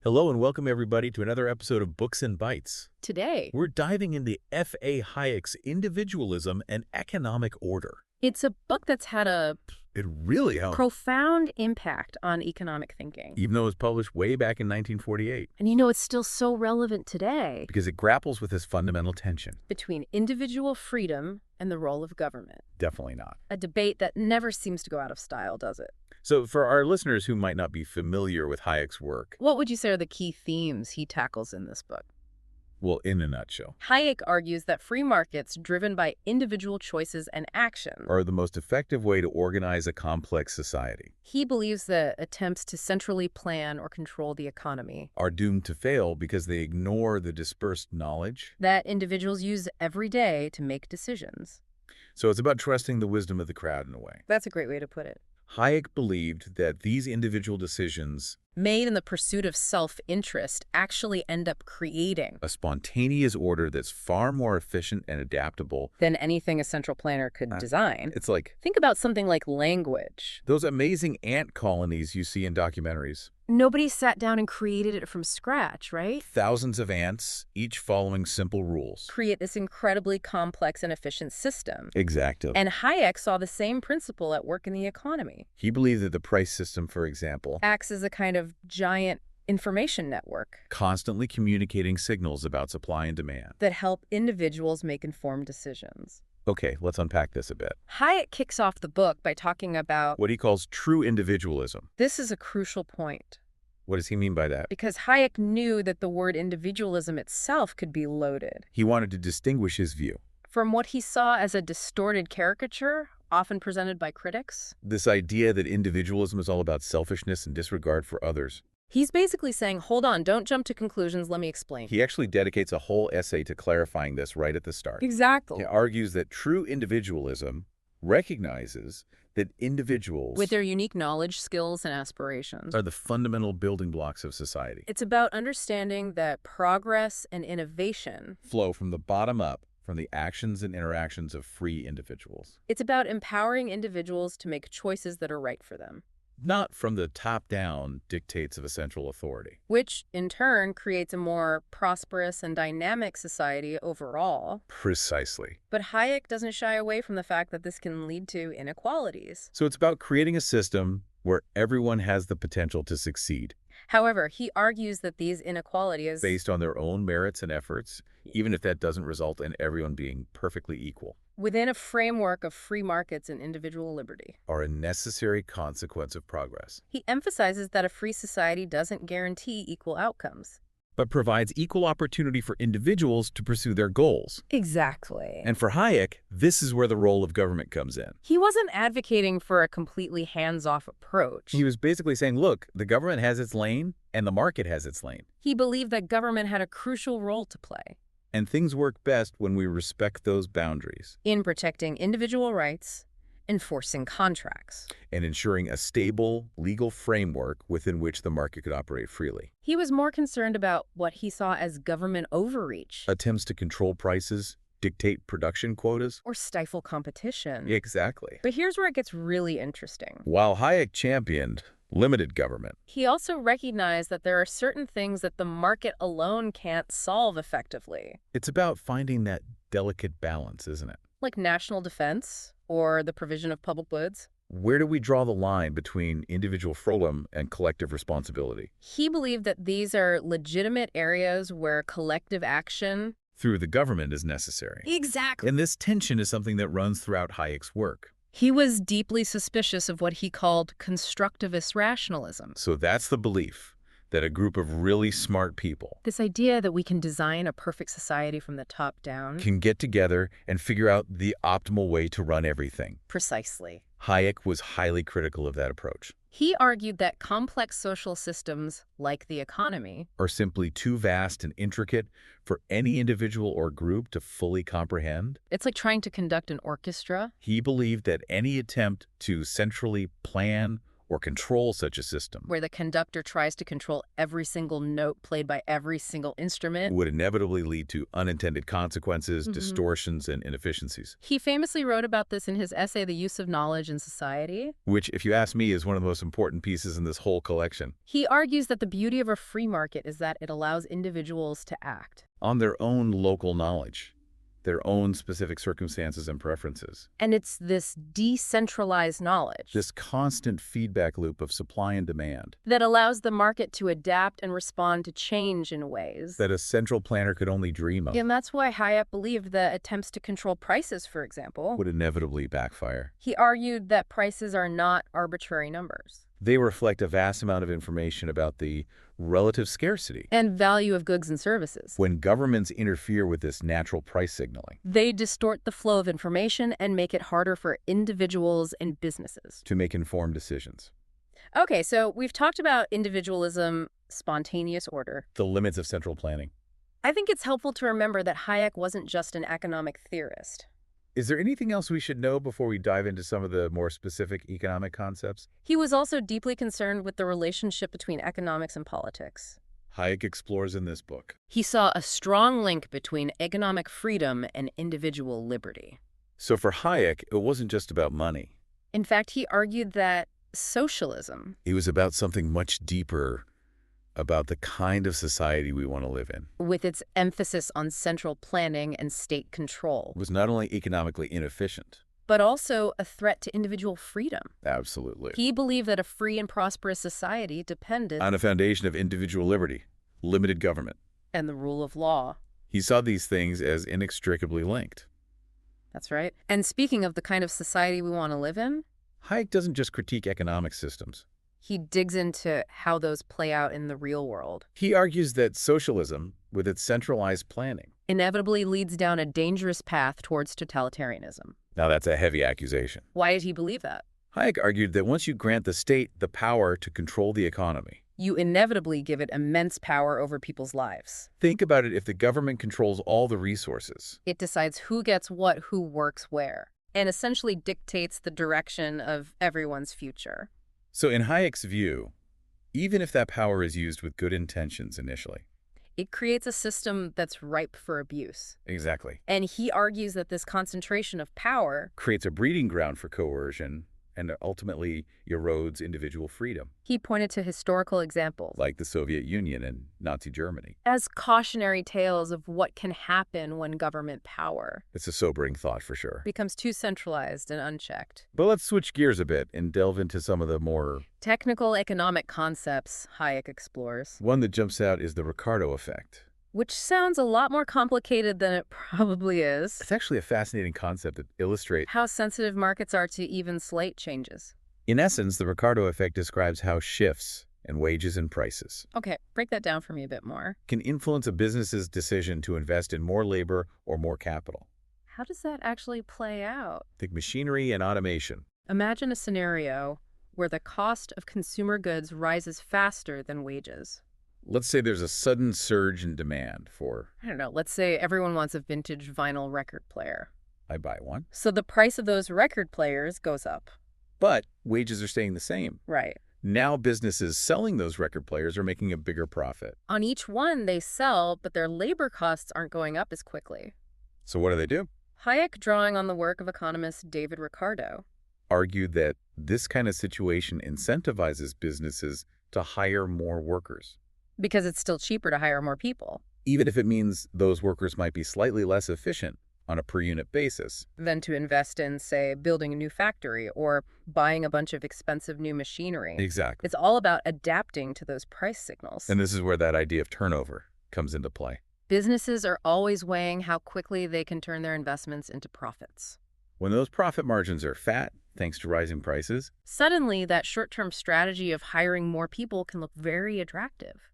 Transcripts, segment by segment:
Hello and welcome everybody to another episode of Books and Bytes. Today, We're diving into F.A. Hayek's Individualism and Economic Order. it's a book that's had a It really helped, profound impact on economic thinking. even though it was published way back in 1948, And it's still so relevant today because it grapples with this fundamental tension. between individual freedom and the role of government. Definitely not. A debate that never seems to go out of style, does it? So for our listeners who might not be familiar with Hayek's work, What would you say are the key themes he tackles in this book? well, in a nutshell, Hayek argues that free markets driven by individual choices and action. are the most effective way to organize a complex society, He believes that attempts to centrally plan or control the economy are doomed to fail because they ignore the dispersed knowledge. that individuals use every day to make decisions. So it's about trusting the wisdom of the crowd in a way. That's a great way to put it. Hayek believed that these individual decisions, Made in the pursuit of self-interest, actually end up creating a spontaneous order that's far more efficient and adaptable. than anything a central planner could design. It's like Think about something like language. those amazing ant colonies you see in documentaries. Nobody sat down and created it from scratch, right? Thousands of ants, each following simple rules. Create this incredibly complex and efficient system. Exactly. And Hayek saw the same principle at work in the economy. He believed that the price system, for example, Acts as a kind of giant information network constantly communicating signals about supply and demand. that help individuals make informed decisions. Okay, let's unpack this a bit. Hayek kicks off the book by talking about What he calls true individualism. this is a crucial point. What does he mean by that? Because Hayek knew that the word individualism itself could be loaded He wanted to distinguish his view. from what he saw as a distorted caricature, often presented by critics. This idea that individualism is all about selfishness and disregard for others. He's basically saying, hold on, don't jump to conclusions, let me explain. He actually dedicates a whole essay to clarifying this right at the start. Exactly. He argues that true individualism recognizes that individuals With their unique knowledge, skills, and aspirations. are the fundamental building blocks of society, It's about understanding that progress and innovation. flow from the bottom up from the actions and interactions of free individuals, It's about empowering individuals to make choices that are right for them, not from the top-down dictates of a central authority. which in turn creates a more prosperous and dynamic society overall. Precisely. But Hayek doesn't shy away from the fact that this can lead to inequalities. So it's about creating a system where everyone has the potential to succeed However, he argues that these inequalities based on their own merits and efforts, even if that doesn't result in everyone being perfectly equal, within a framework of free markets and individual liberty. are a necessary consequence of progress, He emphasizes that a free society doesn't guarantee equal outcomes. but provides equal opportunity for individuals to pursue their goals. Exactly. And for Hayek, this is where the role of government comes in. He wasn't advocating for a completely hands-off approach. He was basically saying, look, the government has its lane and the market has its lane. He believed that government had a crucial role to play And things work best when we respect those boundaries in protecting individual rights, enforcing contracts. and ensuring a stable legal framework within which the market could operate freely. He was more concerned about what he saw as government overreach Attempts to control prices, dictate production quotas. or stifle competition. Exactly. But here's where it gets really interesting. While Hayek championed limited government, He also recognized that there are certain things that the market alone can't solve effectively, it's about finding that delicate balance, isn't it? like national defense or the provision of public goods. Where do we draw the line between individual freedom and collective responsibility? He believed that these are legitimate areas where collective action. Through the government is necessary. Exactly. And this tension is something that runs throughout Hayek's work. He was deeply suspicious of what he called constructivist rationalism. So that's the belief that a group of really smart people This idea that we can design a perfect society from the top down. can get together and figure out the optimal way to run everything. Precisely. Hayek was highly critical of that approach. He argued that complex social systems, like the economy, Are simply too vast and intricate for any individual or group to fully comprehend. it's like trying to conduct an orchestra. He believed that any attempt to centrally plan or control such a system where the conductor tries to control every single note played by every single instrument. would inevitably lead to unintended consequences, Mhm. distortions, and inefficiencies. He famously wrote about this in his essay, The Use of Knowledge in Society. Which, if you ask me, is one of the most important pieces in this whole collection. He argues that the beauty of a free market is that it allows individuals to act On their own local knowledge, their own specific circumstances and preferences. and it's this decentralized knowledge This constant feedback loop of supply and demand that allows the market to adapt and respond to change in ways. that a central planner could only dream of And that's why Hayek believed that attempts to control prices, for example, would inevitably backfire. he argued that prices are not arbitrary numbers They reflect a vast amount of information about the relative scarcity. and value of goods and services. When governments interfere with this natural price signaling They distort the flow of information and make it harder for individuals and businesses. to make informed decisions, Okay, so we've talked about individualism, spontaneous order. the limits of central planning. I think it's helpful to remember that Hayek wasn't just an economic theorist. Is there anything else we should know before we dive into some of the more specific economic concepts? He was also deeply concerned with the relationship between economics and politics. Hayek explores in this book. He saw a strong link between economic freedom and individual liberty. So for Hayek, it wasn't just about money. In fact, he argued that socialism, It was about something much deeper, about the kind of society we want to live in. with its emphasis on central planning and state control, Was not only economically inefficient. but also a threat to individual freedom. Absolutely. He believed that a free and prosperous society depended On a foundation of individual liberty, limited government. on the rule of law. He saw these things as inextricably linked. That's right. And speaking of the kind of society we want to live in, Hayek doesn't just critique economic systems. he digs into how those play out in the real world. He argues that socialism, with its centralized planning. Inevitably leads down a dangerous path towards totalitarianism. Now that's a heavy accusation. Why did he believe that? Hayek argued that once you grant the state the power to control the economy, You inevitably give it immense power over people's lives. think about it, if the government controls all the resources, It decides who gets what, who works where, and essentially dictates the direction of everyone's future. so in Hayek's view, even if that power is used with good intentions initially. It creates a system that's ripe for abuse. Exactly. And he argues that this concentration of power, Creates a breeding ground for coercion and ultimately erodes individual freedom, he pointed to historical examples like the Soviet Union and Nazi Germany. as cautionary tales of what can happen when government power It's a sobering thought for sure. becomes too centralized and unchecked. But let's switch gears a bit and delve into some of the more... Technical economic concepts Hayek explores, One that jumps out is the Ricardo effect. which sounds a lot more complicated than it probably is. It's actually a fascinating concept that illustrates... How sensitive markets are to even slight changes. In essence, the Ricardo effect describes how shifts in wages and prices Okay, break that down for me a bit more. can influence a business's decision to invest in more labor or more capital. How does that actually play out? Think machinery and automation. Imagine a scenario where the cost of consumer goods rises faster than wages. Let's say there's a sudden surge in demand for... I don't know, let's say everyone wants a vintage vinyl record player. I buy one. So the price of those record players goes up. But wages are staying the same. Right. Now businesses selling those record players are making a bigger profit. On each one they sell, but their labor costs aren't going up as quickly. So what do? Hayek, drawing on the work of economist David Ricardo, Argued that this kind of situation incentivizes businesses to hire more workers, because it's still cheaper to hire more people even if it means those workers might be slightly less efficient on a per-unit basis. than to invest in, say, building a new factory or buying a bunch of expensive new machinery. Exactly. It's all about adapting to those price signals. And this is where that idea of turnover comes into play. Businesses are always weighing how quickly they can turn their investments into profits. When those profit margins are fat, thanks to rising prices, Suddenly, that short-term strategy of hiring more people can look very attractive.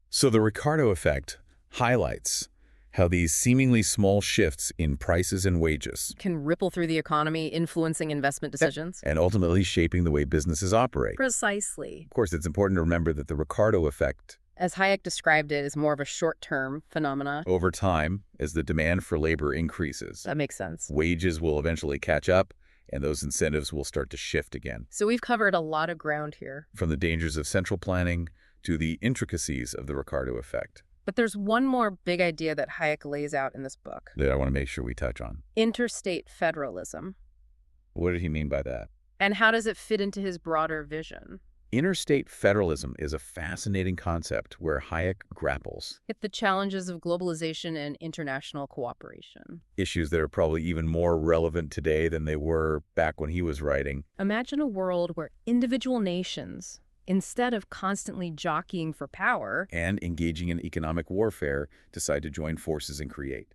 so the Ricardo effect highlights how these seemingly small shifts in prices and wages Can ripple through the economy, influencing investment decisions. and ultimately shaping the way businesses operate. Precisely. Of course, it's important to remember that the Ricardo effect, As Hayek described it, is more of a short-term phenomena. over time, as the demand for labor increases, That makes sense. wages will eventually catch up and those incentives will start to shift again. So we've covered a lot of ground here. From the dangers of central planning to the intricacies of the Ricardo effect. But there's one more big idea that Hayek lays out in this book. That I want to make sure we touch on. Interstate federalism. What did he mean by that? And how does it fit into his broader vision? Interstate federalism is a fascinating concept where Hayek grapples With the challenges of globalization and international cooperation. issues that are probably even more relevant today than they were back when he was writing. Imagine a world where individual nations, instead of constantly jockeying for power, And engaging in economic warfare, decide to join forces and create.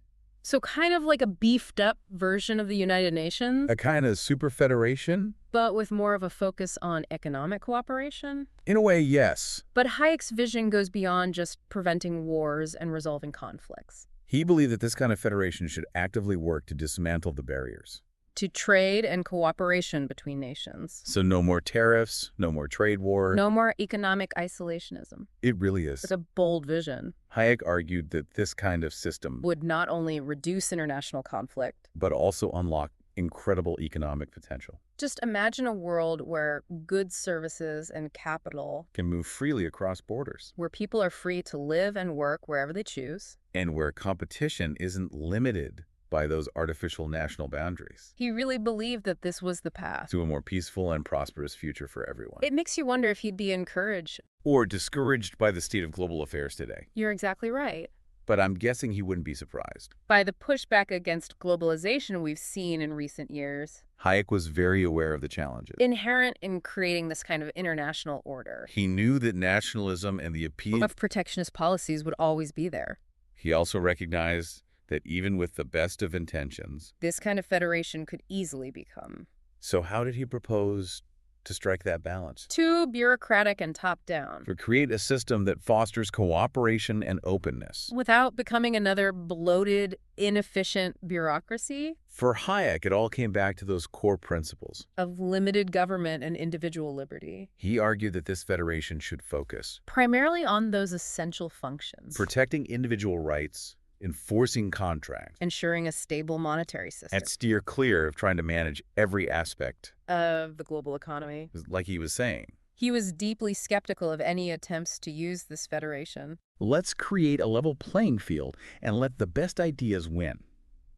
so kind of like a beefed-up version of the United Nations, A kind of super federation? but with more of a focus on economic cooperation. In a way, yes. But Hayek's vision goes beyond just preventing wars and resolving conflicts. He believed that this kind of federation should actively work to dismantle the barriers. To trade and cooperation between nations. So no more tariffs, no more trade war. No more economic isolationism. It really is. It's a bold vision. Hayek argued that this kind of system Would not only reduce international conflict, but also unlock incredible economic potential. just imagine a world where goods, services, and capital, Can move freely across borders. where people are free to live and work wherever they choose. And where competition isn't limited by those artificial national boundaries. He really believed that this was the path. To a more peaceful and prosperous future for everyone. It makes you wonder if he'd be encouraged. Or discouraged by the state of global affairs today. You're exactly right. But I'm guessing he wouldn't be surprised. By the pushback against globalization we've seen in recent years, Hayek was very aware of the challenges. inherent in creating this kind of international order, He knew that nationalism and the appeal. of protectionist policies would always be there. He also recognized that even with the best of intentions. This kind of federation could easily become So how did he propose to strike that balance? too bureaucratic and top-down, To create a system that fosters cooperation and openness. without becoming another bloated, inefficient bureaucracy For Hayek, it all came back to those core principles. of limited government and individual liberty, He argued that this federation should focus primarily on those essential functions, protecting individual rights, enforcing contracts, ensuring a stable monetary system and steer clear of trying to manage every aspect, of the global economy. like he was saying. He was deeply skeptical of any attempts to use this federation Let's create a level playing field and let the best ideas win.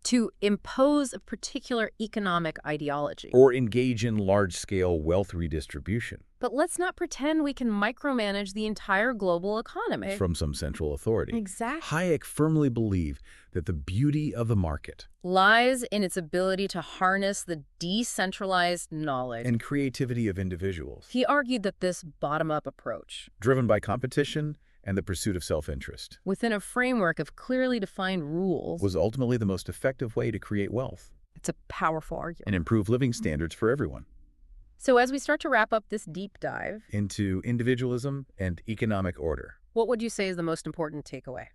to impose a particular economic ideology. Or engage in large-scale wealth redistribution But let's not pretend we can micromanage the entire global economy. from some central authority. Exactly. Hayek firmly believed that the beauty of the market Lies in its ability to harness the decentralized knowledge. and creativity of individuals, He argued that this bottom-up approach, driven by competition and the pursuit of self-interest, within a framework of clearly defined rules, was ultimately the most effective way to create wealth it's a powerful argument. and improve living standards for everyone. So as we start to wrap up this deep dive, Into individualism and economic order. what would you say is the most important takeaway?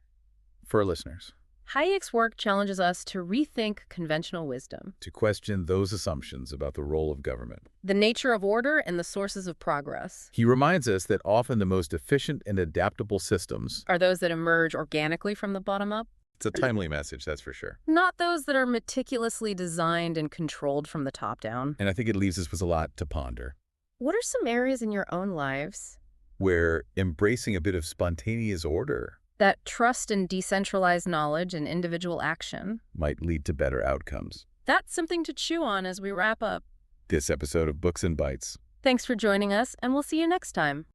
For our listeners, Hayek's work challenges us to rethink conventional wisdom, to question those assumptions about the role of government. the nature of order, and the sources of progress He reminds us that often the most efficient and adaptable systems. are those that emerge organically from the bottom up, It's a timely message, that's for sure. not those that are meticulously designed and controlled from the top down. And I think it leaves us with a lot to ponder, What are some areas in your own lives where embracing a bit of spontaneous order that trust in decentralized knowledge and individual action? might lead to better outcomes? That's something to chew on as we wrap up. This episode of Books and Bytes. Thanks for joining us, and we'll see you next time.